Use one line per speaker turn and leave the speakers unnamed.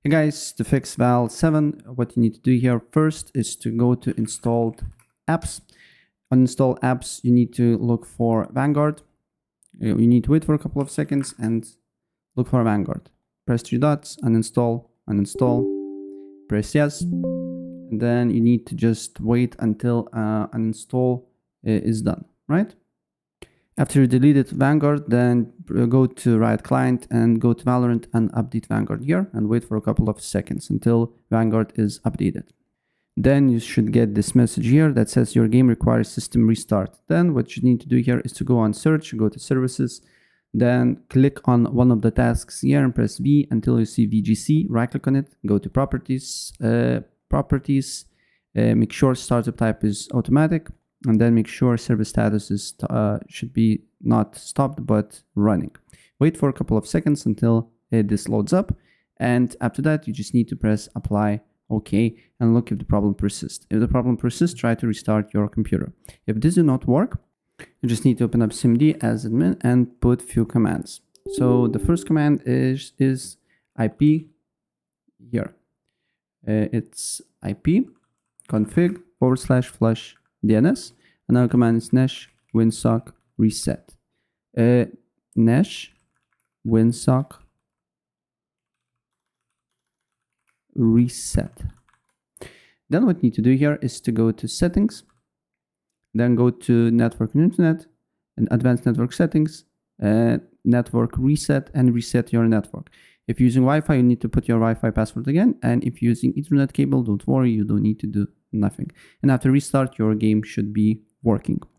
Hey guys, to fix VAL 7, what you need to do here first is to go to installed apps. On install apps, you need to look for Vanguard. You need to wait for a couple of seconds and look for Vanguard. Press three dots, uninstall, uninstall, press yes. And then you need to just wait until uninstall is done, right? After you deleted Vanguard, then go to Riot Client and go to Valorant and update Vanguard here and wait for a couple of seconds until Vanguard is updated. Then you should get this message here that says your game requires system restart. Then what you need to do here is to go on search, go to services, then click on one of the tasks here and press V until you see VGC, right click on it, go to properties, make sure startup type is automatic, and then make sure service status is should be not stopped but running. Wait for a couple of seconds until this loads up, and after that you just need to press apply OK and look if the problem persists. If the problem persists, try to restart your computer. If this does not work, you just need to open up SIMD as admin and put few commands. So the first command is IP here. It's IP config /flush DNS. Another command is nesh winsock reset. Nesh winsock reset. Then what you need to do here is to go to settings, then go to network and internet and advanced network settings, network reset, and reset your network. If you're using Wi-Fi, you need to put your Wi-Fi password again, and if you're using Ethernet cable, don't worry, you don't need to do nothing. And after restart, your game should be working.